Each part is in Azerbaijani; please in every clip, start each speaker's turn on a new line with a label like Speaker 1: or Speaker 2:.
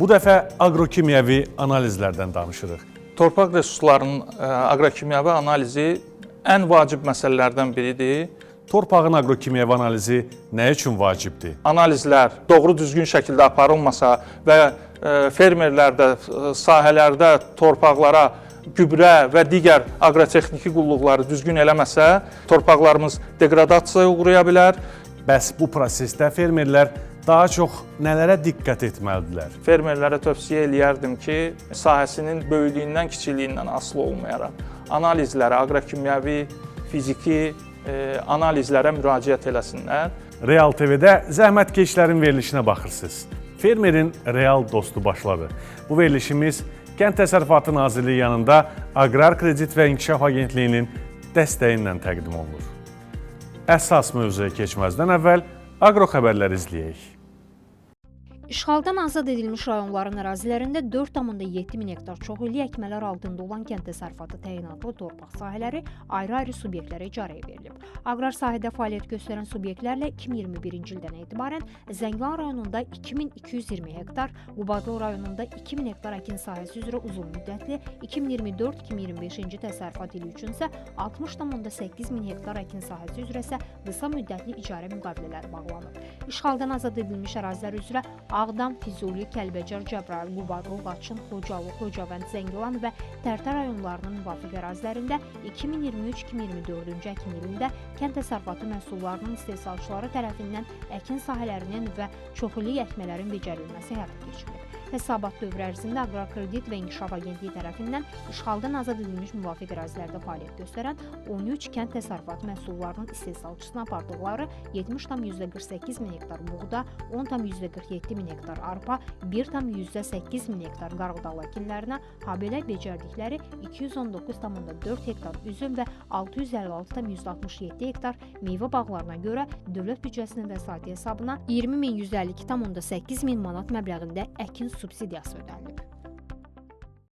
Speaker 1: Bu dəfə aqrokimyəvi analizlərdən danışırıq.
Speaker 2: Torpaq resurslarının aqrokimyəvi analizi ən vacib məsələlərdən biridir.
Speaker 1: Torpağın aqrokimyəvi analizi nə üçün vacibdir?
Speaker 2: Analizlər doğru düzgün şəkildə aparılmasa və fermerlərdə, sahələrdə torpaqlara gübrə və digər aqrotexniki qulluqları düzgün eləməsə, torpaqlarımız degradasiyaya uğraya bilər.
Speaker 1: Bəs bu prosesdə fermerlər daha çox nələrə diqqət etməlidirlər?
Speaker 2: Fermerlərə tövsiyə eləyərdim ki, sahəsinin böyüklüyündən, kiçikliyindən asılı olmayaraq analizlərə, aqrokimyəvi, fiziki analizlərə müraciət eləsinlər.
Speaker 1: Real TV-də zəhmətkeşlərin verilişinə baxırsınız. Fermerin real dostu başladı. Bu verilişimiz Kənd Təsərrüfatı Nazirliyi yanında Aqrar Kredit və İnkişaf Agentliyinin dəstəyi ilə təqdim olunur. Əsas mövzuya keçməzdən əvvəl aqro xəbərləri izləyək.
Speaker 3: İşğaldan azad edilmiş rayonların ərazilərində 4,7 min hektar çoxillik əkmələr altında olan kənd təsərrüfatı təyinatlı torpaq sahələri ayrı-ayrı subyektlərə icarəyə verilib. Aqrar sahədə fəaliyyət göstərən subyektlərlə 2021-ci ildən etibarən Zəngilan rayonunda 2220 hektar, Qubadlı rayonunda 2000 hektar əkin sahəsi üzrə uzun müddətli, 2024-2025-ci təsərrüfat ili üçün isə 60,8 min hektar əkin sahəsi üzrə isə qısa müddətli icarə müqavilələri bağlanıb. İşğaldan azad edilmiş ərazilər üzrə Ağdam, Füzuli, Kəlbəcər, Cəbrayıl, Qubadlı, Laçın, Xocalı, Xocavənd, Zəngilan və Tərtər rayonlarının müvafiq ərazilərində 2023-2024-cü əkin ilində kənd təsərrüfatı məhsullarının istehsalçıları tərəfindən əkin sahələrinin və çoxillik əkmələrin becərilməsi həyata keçirilib. Hesabat dövrü ərzində Aqrar Kredit və İnkişaf Agentliyi tərəfindən işğaldan azad edilmiş müvafiq ərazilərdə fəaliyyət göstərən 13 kənd təsərrüfatı məhsullarının istehsalçısına apardıqları 70,48 min hektar buğda, 10,47 min hektar arpa, 1,8 min hektar qarğıdalı əkinlərinə, habelə becərdikləri 219,4 hektar üzüm və 656,67 hektar meyvə bağlarına görə dövlət büdcəsinin vəsaiti hesabına 20.152,8 min manat məbləğində əkin subsidiyası ödənilib.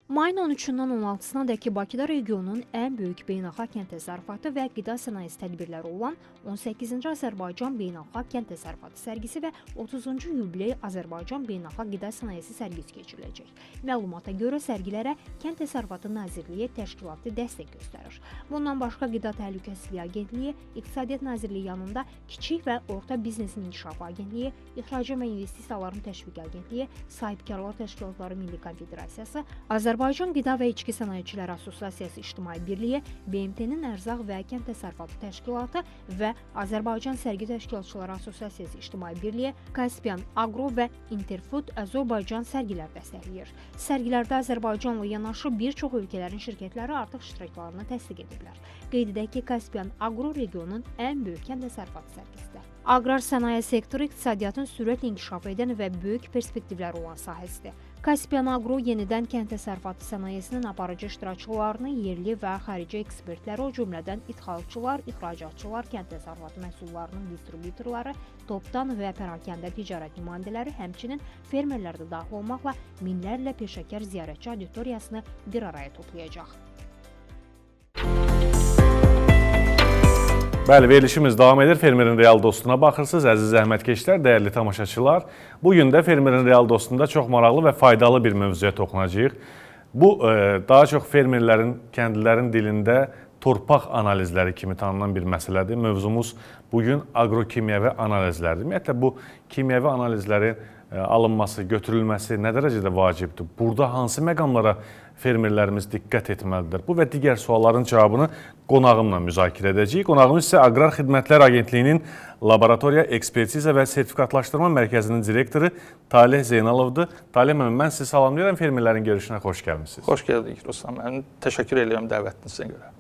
Speaker 3: Mayın 13-dən 16-sınadək Bakıda regionun ən böyük beynəlxalq kənd təsərrüfatı və qida sənayesi tədbirləri olan 18-ci Azərbaycan Beynəlxalq Kənd Təsərrüfatı sərgisi və 30-cu yubiley Azərbaycan Beynəlxalq Qida Sənayesi sərgisi keçiriləcək. Məlumata görə sərgilərə Kənd Təsərrüfatı Nazirliyi təşkilatı dəstək göstərir. Bundan başqa Qida Təhlükəsizliyi Agentliyi, İqtisadiyyat Nazirliyi yanında Kiçik və Orta Biznesin İnkişafı Agentliyi, İxrac və İnvestisiyaların Təşviqi Agentliyi, Sahibkarlar Təşkilatları Milli Konfederasiyası, Azərbaycan Qida və İçki Sənayeçiləri Assosiasiyası İctimai Birliyi, BMT-nin Ərzaq və Kənd Təsərrüfatı Təşkilatı və Azərbaycan Sərgi Təşkilatçıları Assosiasiyası İctimai Birliyi, Kaspian Agro və Interfood Azərbaycan sərgilər dəstəkləyir. Sərgilərdə Azərbaycanla yanaşı bir çox ölkələrin şirkətləri artıq iştiraklarını təsdiq ediblər. Qeyd edək ki, Kaspian Agro regionun ən böyük kənd təsərrüfatı sərgisidir. Aqrar sənaye sektoru iqtisadiyyatın sürətlə inkişaf edən və böyük perspektivləri olan sahəsidir. Kaspian Agro yenidən kənd təsərrüfatı sənayesinin aparıcı iştirakçılarını, yerli və xarici ekspertləri, o cümlədən ixalçılar, ixracatçılar, kənd təsərrüfatı məhsullarının distributorları, topdan və pərakəndə ticarət nümayəndələri, həmçinin fermerlər də daxil olmaqla minlərlə peşəkar ziyarətçi auditoriyasını bir araya toplayacaq.
Speaker 1: Bəli, verilişimiz davam edir. Fermerin real dostuna baxırsınız, əziz zəhmətkeşlər, dəyərli tamaşaçılar. Bugün də Fermerin real dostunda çox maraqlı və faydalı bir mövzuya toxunacağıq. Bu, daha çox fermerlərin, kəndlilərin dilində torpaq analizləri kimi tanınan bir məsələdir. Mövzumuz bugün aqrokimyəvi analizlərdir. Ümumiyyətlə, bu kimyəvi analizlərin alınması, götürülməsi nə dərəcədə vacibdir? Burada hansı məqamlara fermerlərimiz diqqət etməlidir? Bu və digər sualların cavabını qonağımla müzakirə edəcəyik. Qonağımız isə Aqrar Xidmətlər Agentliyinin Laboratoriya, Ekspertiza və Sertifikatlaşdırma Mərkəzinin direktoru Talih Zeynalovdur. Talih müəllim, mən sizi salamlayıram. Fermerlərin görüşünə xoş gəlmişsiniz.
Speaker 2: Xoş gəldik, Ruslan müəllim. Təşəkkür edirəm dəvətinizə görə.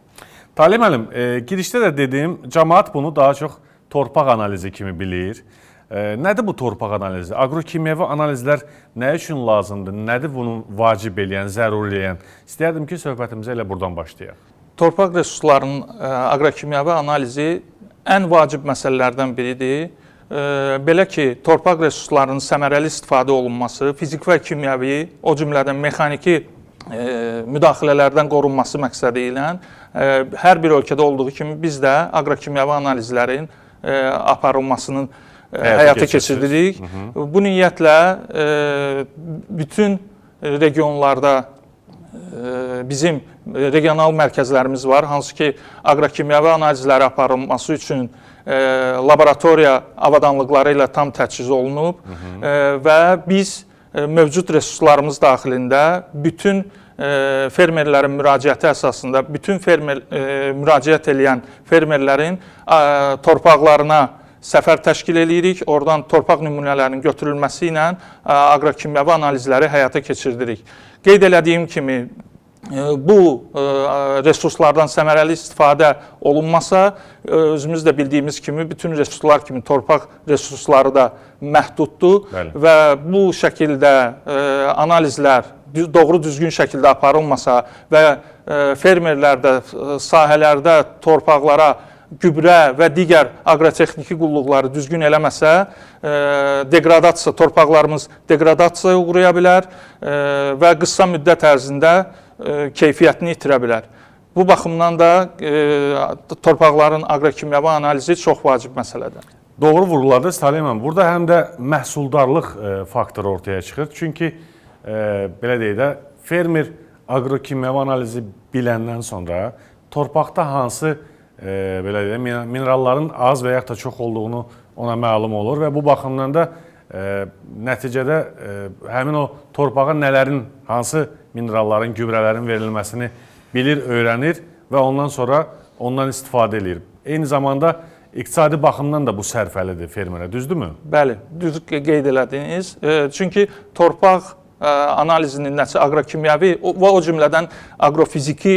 Speaker 1: Talih müəllim, girişdə də dediyim, cəmaət bunu daha çox torpaq analizi kimi bilir. Nədir bu torpaq analizi? Aqrokimyəvi analizlər nə üçün lazımdır? Nədir bunu vacib eləyən, zəruri eləyən? İstəyərdim ki, söhbətimizə elə buradan başlayaq.
Speaker 2: Torpaq resurslarının aqrokimyəvi analizi ən vacib məsələlərdən biridir. Belə ki, torpaq resurslarının səmərəli istifadə olunması, fizik və kimyəvi, o cümlədən mexaniki müdaxilələrdən qorunması məqsədi ilə hər bir ölkədə olduğu kimi biz də aqrokimyəvi analizlərin aparılmasının həyata keçiririk. Bu niyyətlə bütün regionlarda bizim regional mərkəzlərimiz var, hansı ki, aqrokimyəvi analizləri aparılması üçün laboratoriya avadanlıqları ilə tam təchiz olunub və biz mövcud resurslarımız daxilində bütün fermerlərin müraciəti əsasında, bütün müraciət edən fermerlərin torpaqlarına səfər təşkil edirik. Oradan torpaq nümunələrinin götürülməsi ilə aqrokimyəvi analizləri həyata keçiririk. Qeyd elədiyim kimi, bu resurslardan səmərəli istifadə olunmasa, özümüz də bildiyimiz kimi, bütün resurslar kimi torpaq resursları da məhduddur. Bəli. Və bu şəkildə analizlər doğru düzgün şəkildə aparılmasa və fermerlər də sahələrdə torpaqlara gübrə və digər aqrotexniki qulluqları düzgün eləməsə, torpaqlarımız degradasiyaya uğraya bilər və qısa müddət ərzində keyfiyyətini itirə bilər. Bu baxımdan da torpaqların aqrokimyəvi analizi çox vacib məsələdir.
Speaker 1: Doğru vurguladınız Talih müəllim. Burada həm də məhsuldarlıq faktoru ortaya çıxır. Çünki belə deyək də, fermer aqrokimyəvi analizi biləndən sonra torpaqda hansı belə deyək, mineralların az və yaxud da çox olduğunu ona məlum olur və bu baxımdan da nəticədə həmin o torpağa nələrin, hansı mineralların, gübrələrin verilməsini bilir, öyrənir və ondan sonra ondan istifadə edir. Eyni zamanda iqtisadi baxımdan da bu sərfəlidir fermerə, düzdürmü?
Speaker 2: Bəli, düz qeyd elədiniz. Çünki torpaq analizinin nəticə aqrokimyəvi və o cümlədən aqrofiziki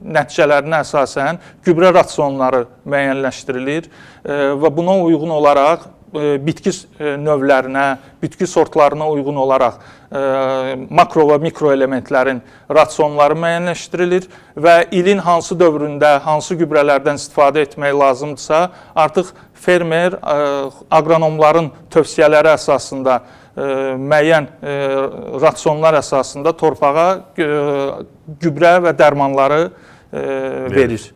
Speaker 2: nəticələrinə əsasən gübrə rasionları müəyyənləşdirilir və buna uyğun olaraq bitki növlərinə, bitki sortlarına uyğun olaraq makro və mikro elementlərin rasionları müəyyənləşdirilir və ilin hansı dövründə hansı gübrələrdən istifadə etmək lazımdırsa, artıq fermer aqronomların tövsiyələri əsasında müəyyən rasionlar əsasında torpağa gübrə və dərmanları verir.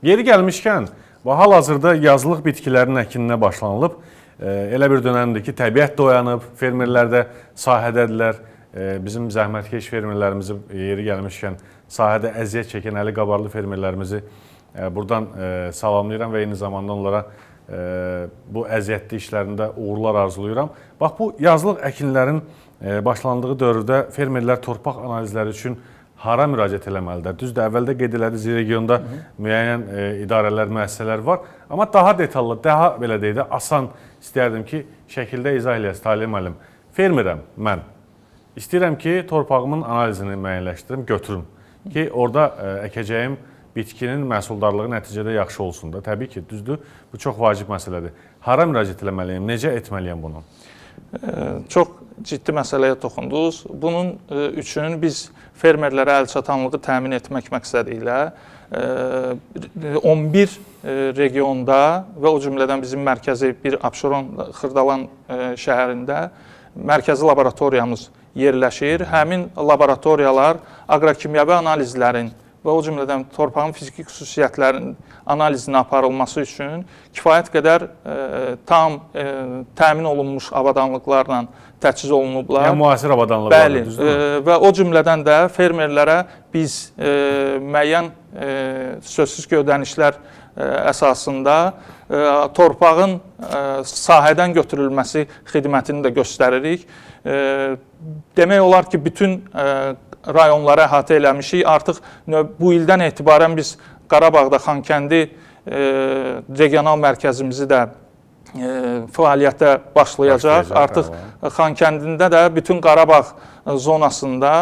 Speaker 2: Yeri
Speaker 1: gəlmişkən, hal-hazırda yazılıq bitkilərin əkininə başlanılıb. Elə bir dönəmdir ki, təbiət də oyanıb, fermerlər də sahədədirlər. Bizim zəhmətkeş fermerlərimizi yeri gəlmişkən, sahədə əziyyət çəkən əli qabarlı fermerlərimizi buradan salamlayıram və eyni zamanda onlara bu əziyyətli işlərində uğurlar arzulayıram. Bax, bu yazılıq əkinlərin başlandığı dövrdə fermerlər torpaq analizləri üçün hara müraciət eləməlidir? Düzdür, əvvəldə qeyd elədiniz, regionda müəyyən idarələr, müəssisələr var. Amma daha detallı, daha belə deyək də, asan istəyərdim ki, şəkildə izah eləyəsiniz Talih müəllim. Fermerəm mən. İstəyirəm ki, torpağımın analizini müəyyənləşdirim, götürüm ki, orada əkəcəyim bitkinin məhsuldarlığı nəticədə yaxşı olsun da. Təbii ki, düzdür, bu çox vacib məsələdir. Hara müraciət eləməliyim, necə etməliyəm bunu?
Speaker 2: Çox ciddi məsələyə toxundunuz. Bunun üçün biz fermerlərə əlçatanlığı təmin etmək məqsədi ilə 11 regionda və o cümlədən bizim mərkəzi bir Abşeron, Xırdalan şəhərində mərkəzi laboratoriyamız yerləşir. Həmin laboratoriyalar aqrokimyəvi analizlərin və o cümlədən torpağın fiziki xüsusiyyətlərinin analizinin aparılması üçün kifayət qədər tam təmin olunmuş avadanlıqlarla təchiz olunublar.
Speaker 1: Yəni, müasir avadanlıqlar.
Speaker 2: Bəli, və o cümlədən də fermerlərə biz müəyyən sözsüz ki, ödənişlər əsasında torpağın sahədən götürülməsi xidmətini də göstəririk. Demək olar ki, bütün rayonlara əhatə eləmişik. Artıq bu ildən etibarən biz Qarabağda Xankəndi regional mərkəzimizi də fəaliyyətə başlayacaq. Artıq Xankəndində də bütün Qarabağ zonasında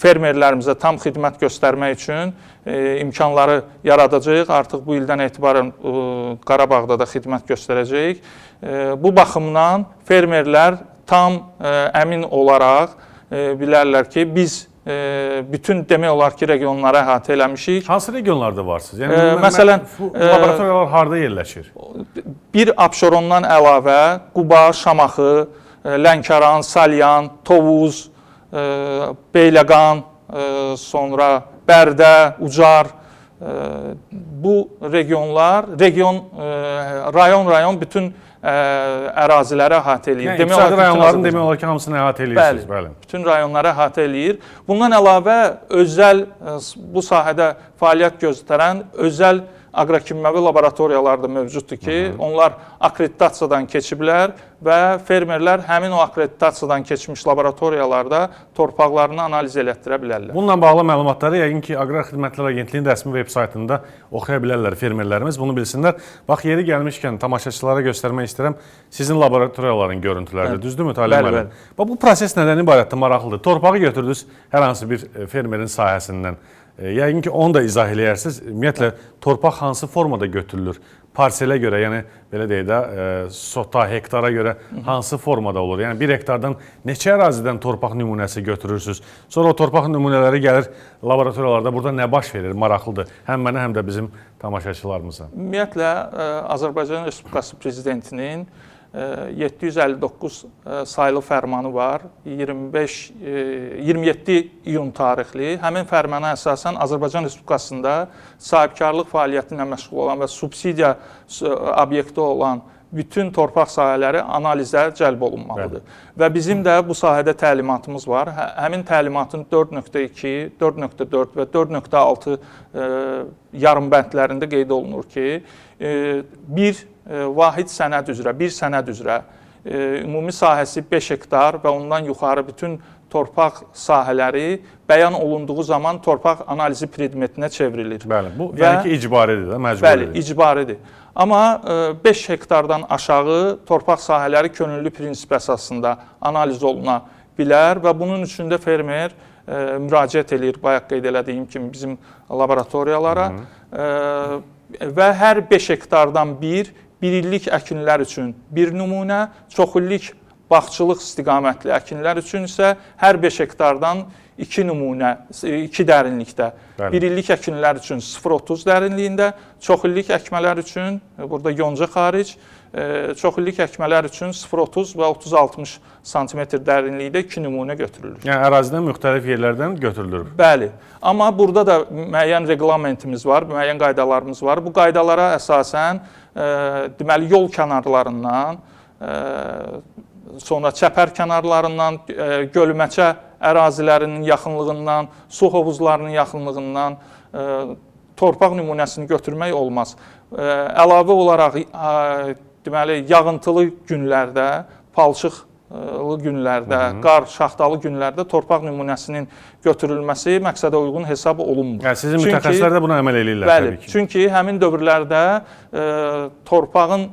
Speaker 2: fermerlərimizə tam xidmət göstərmək üçün imkanları yaradacağıq. Artıq bu ildən etibarən Qarabağda da xidmət göstərəcəyik. Bu baxımdan fermerlər tam əmin olaraq bilərlər ki, biz bütün demək olar ki, regionlara əhatə eləmişik.
Speaker 1: Hansı regionlarda varsınız? Yəni, məsələn, laboratoriyalar harada yerləşir?
Speaker 2: Bir Abşerondan əlavə Quba, Şamaxı, Lənkəran, Salyan, Tovuz, Beyləqan, sonra Bərdə, Ucar, bu regionlar, rayon bütün əraziləri əhatə eləyir.
Speaker 1: Yəni iqtisadi rayonların demək olar ki, hamısını əhatə eləyirsiniz.
Speaker 2: Bəli, bütün rayonları əhatə eləyir. Bundan əlavə bu sahədə fəaliyyət göstərən özəl aqrokimyəvi laboratoriyalar da mövcuddur ki, onlar akkreditasiyadan keçiblər və fermerlər həmin o akkreditasiyadan keçmiş laboratoriyalarda torpaqlarını analiz elətdirə bilərlər.
Speaker 1: Bununla bağlı məlumatları yəqin ki, Aqrar Xidmətlər Agentliyinin rəsmi veb-saytında oxuya bilərlər fermerlərimiz, bunu bilsinlər. Bax, yeri gəlmişkən tamaşaçılara göstərmək istəyirəm sizin laboratoriyaların görüntüləridir, düzdürmü Talib müəllim? Bax, bu proses nədən ibarətdir, maraqlıdır. Torpağı götürdünüz hər hansı bir fermerin sahəsindən. Yəqin ki, onu da izah eləyərsiniz. Ümumiyyətlə, torpaq hansı formada götürülür? Parselə görə, yəni belə deyək də, sota, hektara görə hansı formada olur? Yəni 1 hektardan neçə ərazidən torpaq nümunəsi götürürsünüz? Sonra o torpaq nümunələri gəlir laboratoriyalarda. Burada nə baş verir? Maraqlıdır. Həm mənə, həm də bizim tamaşaçılarımıza.
Speaker 2: Ümumiyyətlə, Azərbaycan Respublikası Prezidentinin 759 saylı fərmanı var, 27 iyun tarixli. Həmin fərmana əsasən Azərbaycan Respublikasında sahibkarlıq fəaliyyəti ilə məşğul olan və subsidiya obyekti olan bütün torpaq sahələri analizə cəlb olunmalıdır. Və bizim də bu sahədə təlimatımız var. Həmin təlimatın 4.2, 4.4 və 4.6 yarımbəndlərində qeyd olunur ki, bir sənəd üzrə ümumi sahəsi 5 hektar və ondan yuxarı bütün torpaq sahələri bəyan olunduğu zaman torpaq analizi predmetinə çevrilir.
Speaker 1: Bəli, bu yəni ki, icbaridir də, məcburidir.
Speaker 2: Bəli, icbaridir. Amma 5 hektardan aşağı torpaq sahələri könüllü prinsip əsasında analiz oluna bilər və bunun üçün də fermer müraciət edir, bayaq qeyd elədiyim kimi bizim laboratoriyalara və hər 5 hektardan bir illik əkinlər üçün bir nümunə, çox illik bağçılıq istiqamətli əkinlər üçün isə hər 5 hektardan 2 nümunə, 2 dərinlikdə. Bir illik əkinlər üçün 0,30 dərinliyində, çox illik əkmələr üçün, burada yonca xaric, çox illik əkmələr üçün 0,30 və 30-60 sm dərinlikdə 2 nümunə götürülür.
Speaker 1: Yəni ərazidən müxtəlif yerlərdən götürülür.
Speaker 2: Bəli. Amma burada da müəyyən reglamentimiz var, müəyyən qaydalarımız var. Bu qaydalara əsasən deməli yol kənarlarından, sonra çəpər kənarlarından, gölməçə ərazilərinin yaxınlığından, su hovuzlarının yaxınlığından torpaq nümunəsini götürmək olmaz. Əlavə olaraq deməli yağıntılı günlərdə, palçıqlı günlərdə, qar, şaxtalı günlərdə torpaq nümunəsinin götürülməsi məqsədə uyğun hesab olunmur.
Speaker 1: Yəni sizin mütəxəssislər də buna əməl eləyirlər
Speaker 2: təbii
Speaker 1: ki.
Speaker 2: Çünki həmin dövrlərdə torpağın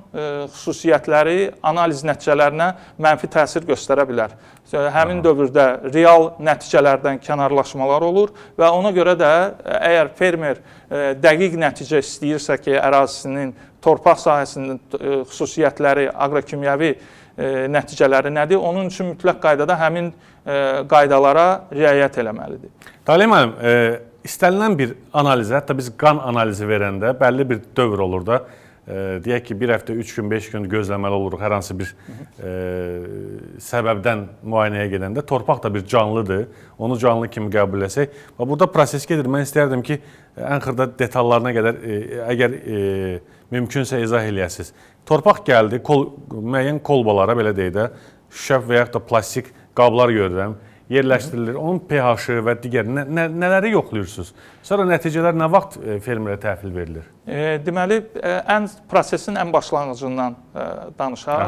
Speaker 2: xüsusiyyətləri analiz nəticələrinə mənfi təsir göstərə bilər. Həmin dövrdə real nəticələrdən kənarlaşmalar olur və ona görə də əgər fermer dəqiq nəticə istəyirsə ki, ərazisinin torpaq sahəsinin xüsusiyyətləri, aqrokimyəvi nəticələri nədir? Onun üçün mütləq qaydada həmin qaydalara riayət eləməlidir.
Speaker 1: Talib müəllim, istənilən bir analizə, hətta biz qan analizi verəndə bəlli bir dövr olur da, deyək ki, 1 həftə, 3 gün, 5 gün gözləməli oluruq hər hansı bir səbəbdən müayinəyə gedəndə. Torpaq da bir canlıdır, onu canlı kimi qəbul etsək. Burada proses gedir. Mən istərdim ki, ən xırda detallarına qədər, əgər mümkünsə izah eləyəsiniz. Torpaq gəldi, müəyyən kolbalara, belə deyək də, şüşə və yaxud da plastik qablar görürəm, yerləşdirilir. Onun pH-ı və digər nələri yoxlayırsınız? Sonra nəticələr nə vaxt fermerə təhvil verilir?
Speaker 2: Deməli, prosesin ən başlanğıcından danışaq.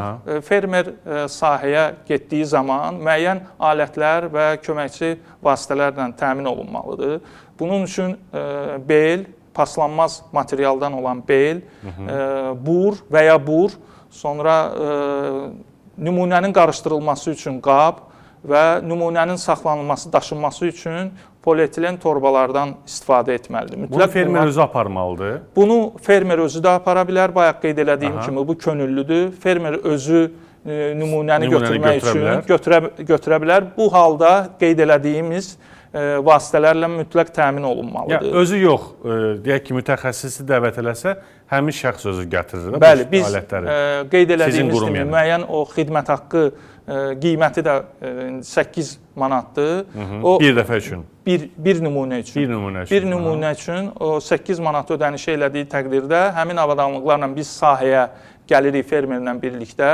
Speaker 2: Fermer sahəyə getdiyi zaman müəyyən alətlər və köməkçi vasitələrlə təmin olunmalıdır. Bunun üçün bel, paslanmaz materialdan olan bel, bur və ya bur, sonra nümunənin qarışdırılması üçün qab və nümunənin saxlanılması, daşınması üçün polietilen torbalardan istifadə etməlidir.
Speaker 1: Bunu fermer özü aparmalıdır?
Speaker 2: Bunu fermer özü də apara bilər. Bayaq qeyd elədiyim kimi bu könüllüdür. Fermer özü nümunəni götürmək üçün götürə bilər. Bu halda qeyd elədiyimiz vasitələrlə mütləq təmin olunmalıdır.
Speaker 1: Ya, özü yox, deyək ki, mütəxəssisi dəvət eləsə, həmin şəxs özü gətirir
Speaker 2: Bəli, biz
Speaker 1: alətləri.
Speaker 2: qeyd elədiyimiz kimi
Speaker 1: yəni.
Speaker 2: müəyyən o xidmət haqqı qiyməti də 8 manatdır.
Speaker 1: O, bir dəfə üçün.
Speaker 2: Bir nümunə üçün. Bir nümunə üçün o 8 manat ödəniş elədiyi təqdirdə həmin avadanlıqlarla biz sahəyə gəlirik fermerlə birlikdə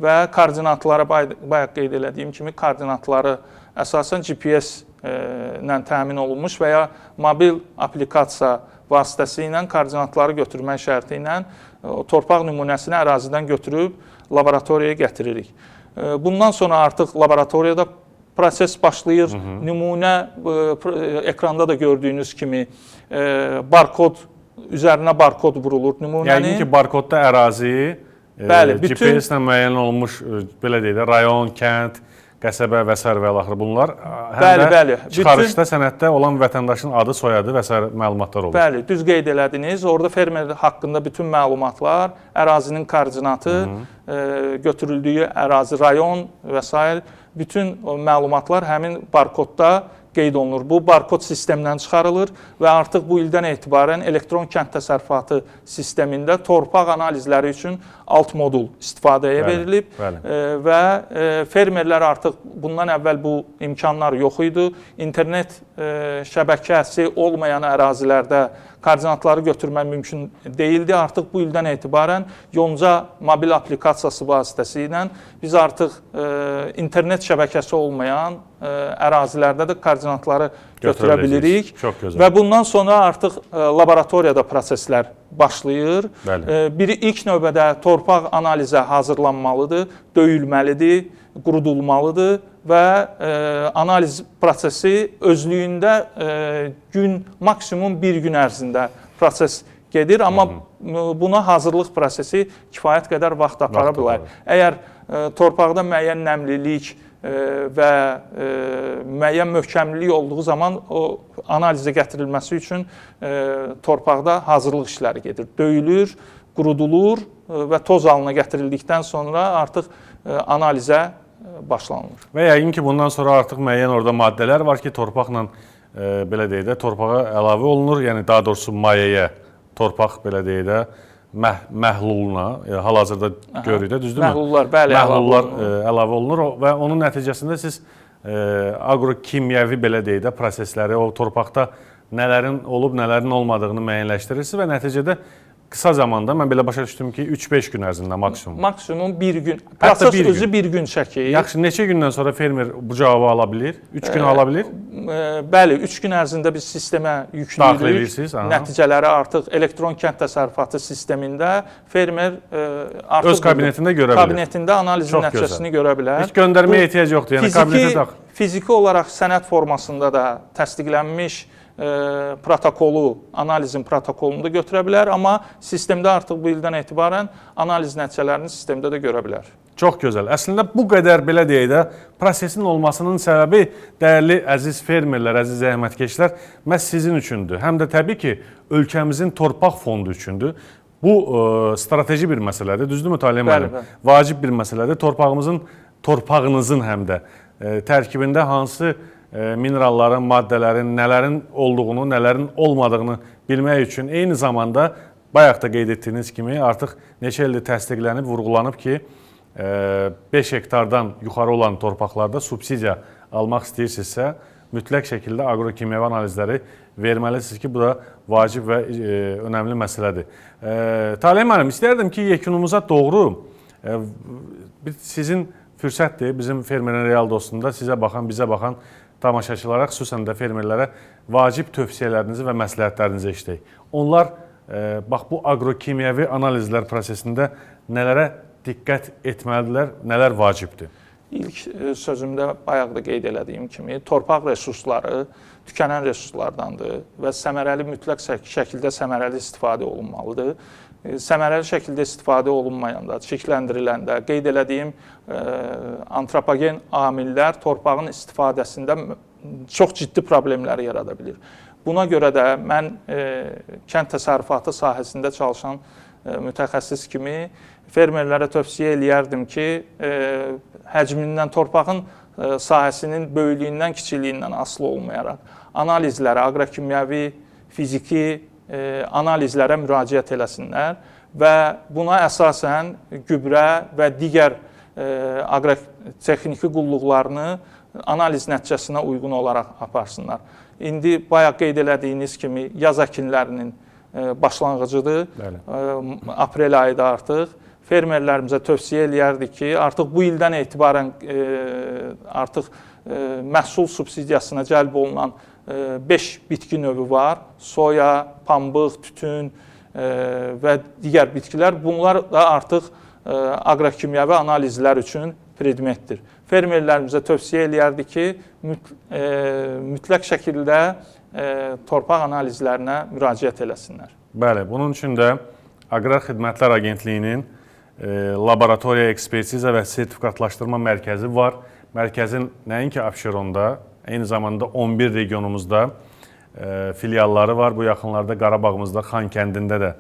Speaker 2: və koordinatları, bayaq qeyd elədiyim kimi, koordinatları əsasən GPS ilə təmin olunmuş və ya mobil aplikasiya vasitəsilə koordinatları götürmək şərti ilə torpaq nümunəsini ərazidən götürüb laboratoriyaya gətiririk. Bundan sonra artıq laboratoriyada proses başlayır. Nümunə ekranda da gördüyünüz kimi barkod, üzərinə barkod vurulur nümunənin.
Speaker 1: Yəni ki, barkodda ərazi GPS ilə müəyyən olunmuş, belə deyək də, rayon, kənd, qəsəbə və s. və axırı bunlar həm də çıxarışda, sənəddə olan vətəndaşın adı, soyadı və s. məlumatlar olur.
Speaker 2: Bəli, düz qeyd elədiniz. Orada fermer haqqında bütün məlumatlar, ərazinin koordinatı, götürüldüyü ərazi, rayon və s. bütün məlumatlar həmin barkodda qeyd olunur. Bu barkod sistemdən çıxarılır və artıq bu ildən etibarən elektron kənd təsərrüfatı sistemində torpaq analizləri üçün alt modul istifadəyə verilib və fermerlər artıq bundan əvvəl bu imkanlar yox idi. İnternet şəbəkəsi olmayan ərazilərdə koordinatları götürmək mümkün deyildi. Artıq bu ildən etibarən Yonca mobil aplikasiyası vasitəsilə biz artıq internet şəbəkəsi olmayan ərazilərdə də koordinatları götürə bilirik. Və bundan sonra artıq laboratoriyada proseslər başlayır. Biri ilk növbədə torpaq analizə hazırlanmalıdır, döyülməlidir, qurudulmalıdır və analiz prosesi özlüyündə maksimum bir gün ərzində proses gedir. Amma buna hazırlıq prosesi kifayət qədər vaxt apara bilər. Əgər torpaqda müəyyən nəmlilik və müəyyən möhkəmlilik olduğu zaman o analizə gətirilməsi üçün torpaqda hazırlıq işləri gedir. Döyülür, qurudulur və toz halına gətirildikdən sonra artıq analizə başlanılır.
Speaker 1: Və yəqin ki, bundan sonra artıq müəyyən orada maddələr var ki, torpaqla, belə deyək də, torpağa əlavə olunur. Yəni, daha doğrusu mayeyə, torpaq, belə deyək də, məhluluna, hal-hazırda görürük də, düzdürmü?
Speaker 2: Məhlullar, bəli,
Speaker 1: əlavə olunur və onun nəticəsində siz agrokimyəvi, belə deyək də, prosesləri, o torpaqda nələrin olub, nələrin olmadığını müəyyənləşdirirsiniz və nəticədə qısa zamanda, mən belə başa düşdüm ki, 3-5 gün ərzində maksimum.
Speaker 2: Maksimum bir gün. Proses özü bir gün çəkir.
Speaker 1: Yaxşı, neçə gündən sonra fermer bu cavabı ala bilir? 3 gün ala bilir?
Speaker 2: Bəli, 3 gün ərzində biz sistemə yüklüyürük. Nəticələri artıq elektron kənd təsərrüfatı sistemində fermer artıq
Speaker 1: öz kabinetində görə bilir.
Speaker 2: Kabinetində analizin nəticəsini görə bilər.
Speaker 1: Heç göndərməyə ehtiyac yoxdur. Yəni kabinetə daxil.
Speaker 2: Fiziki olaraq sənəd formasında da təsdiqlənmiş protokolu, analizin protokolunu da götürə bilər, amma sistemdə artıq bu ildən etibarən analiz nəticələrini sistemdə də görə bilər.
Speaker 1: Çox gözəl. Əslində bu qədər, belə deyək də, prosesin olmasının səbəbi, dəyərli əziz fermerlər, əziz zəhmətkeşlər, məhz sizin üçündür. Həm də təbii ki, ölkəmizin torpaq fondu üçündür. Bu strateji bir məsələdir, düzdürmü Talih müəllim? Vacib bir məsələdir. Torpağınızın həm də tərkibində hansı mineralların, maddələrin, nələrin olduğunu, nələrin olmadığını bilmək üçün eyni zamanda bayaq da qeyd etdiyiniz kimi artıq neçə ildir təsdiqlənib, vurğulanıb ki, 5 hektardan yuxarı olan torpaqlarda subsidiya almaq istəyirsinizsə, mütləq şəkildə agrokimyəvi analizləri verməlisiniz ki, bu da vacib və önəmli məsələdir. Talih müəllim, istərdim ki, yekunumuza doğru sizin fürsətdir, bizim Fermerin Real dostunda sizə baxan, bizə baxan tamaşaçılara, xüsusən də fermerlərə vacib tövsiyələrinizi və məsləhətlərinizi eşidək. Onlar, bax, bu agrokimyəvi analizlər prosesində nələrə diqqət etməlidirlər, nələr vacibdir?
Speaker 2: İlk sözümdə bayaq da qeyd elədiyim kimi, torpaq resursları tükənən resurslardandır və səmərəli, mütləq şəkildə səmərəli istifadə olunmalıdır. Səmərəli şəkildə istifadə olunmayanda, çirkləndiriləndə qeyd elədiyim antropogen amillər torpağın istifadəsində çox ciddi problemləri yarada bilir. Buna görə də mən kənd təsərrüfatı sahəsində çalışan mütəxəssis kimi fermerlərə tövsiyə eləyərdim ki, həcmindən, torpağın sahəsinin böyüklüyündən, kiçikliyindən asılı olmayaraq analizlərə, aqrokimyəvi, fiziki analizlərə müraciət eləsinlər və buna əsasən gübrə və digər aqrotexniki qulluqlarını analiz nəticəsinə uyğun olaraq aparsınlar. İndi bayaq qeyd elədiyiniz kimi yaz əkinlərinin başlanğıcıdır.
Speaker 1: Bəli.
Speaker 2: Aprel ayında artıq fermerlərimizə tövsiyə eləyərdik ki, artıq bu ildən etibarən artıq məhsul subsidiyasına cəlb olunan 5 bitki növü var. Soya, pambıq, tütün və digər bitkilər. Bunlar da artıq aqrokimyəvi analizlər üçün predmetdir. Fermerlərimizə tövsiyə eləyərdik ki, mütləq şəkildə torpaq analizlərinə müraciət eləsinlər.
Speaker 1: Bəli, bunun üçün də Aqrar Xidmətlər Agentliyinin laboratoriya ekspertiza və sertifikatlaşdırma mərkəzi var. Mərkəzin nəinki Abşeronda, eyni zamanda 11 regionumuzda filialları var. Bu yaxınlarda Qarabağımızda, Xankəndində də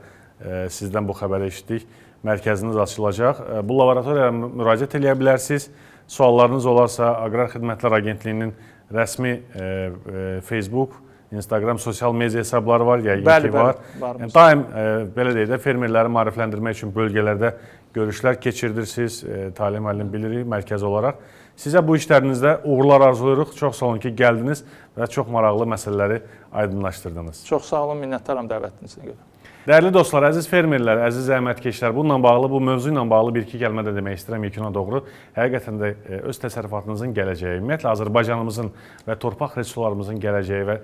Speaker 1: sizdən bu xəbəri eşitdik. Mərkəziniz açılacaq. Bu laboratoriyaya müraciət edə bilərsiniz. Suallarınız olarsa Aqrar Xidmətlər Agentliyinin rəsmi Facebook, Instagram sosial media hesabları var, yəqin ki var. Yəni, daim belə deyək də fermerləri maarifləndirmək üçün bölgələrdə görüşlər keçirirsiniz. Talih müəllim bilirik mərkəz olaraq. Sizə bu işlərinizdə uğurlar arzulayırıq. Çox sağ olun ki, gəldiniz və çox maraqlı məsələləri aydınlaşdırdınız.
Speaker 2: Çox sağ olun, minnətdaram dəvətinizə görə.
Speaker 1: Dəyərli dostlar, əziz fermerlər, əziz zəhmətkeşlər, bununla bağlı, bu mövzu ilə bağlı bir-iki kəlmə də demək istəyirəm yekuna doğru. Həqiqətən də öz təsərrüfatınızın gələcəyi, ümumiyyətlə Azərbaycanımızın və torpaq resurslarımızın gələcəyi və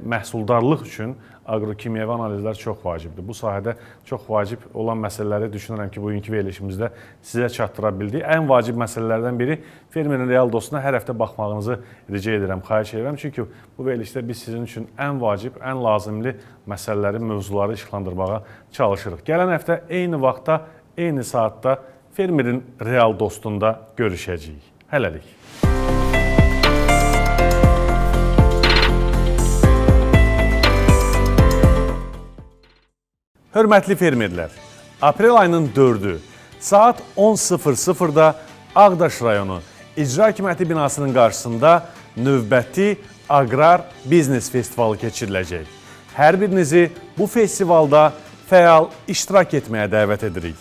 Speaker 1: məhsuldarlıq üçün aqrokimyəvi analizlər çox vacibdir. Bu sahədə çox vacib olan məsələləri düşünürəm ki, bugünkü verilişimizdə sizə çatdıra bildik. Ən vacib məsələlərdən biri fermerin real dostuna hər həftə baxmağınızı rica edirəm, xahiş edirəm. Çünki bu verilişdə biz sizin üçün ən vacib, ən lazımlı məsələləri, mövzuları işıqlandırmağa çalışırıq. Gələn həftə eyni vaxtda, eyni saatda fermerin real dostunda görüşəcəyik. Hələlik. Hörmətli fermerlər, aprel ayının 4-ü saat 10:00-da Ağdaş rayonu İcra Hakimiyyəti binasının qarşısında növbəti Aqrar Biznes Festivalı keçiriləcək. Hər birinizi bu festivalda fəal iştirak etməyə dəvət edirik.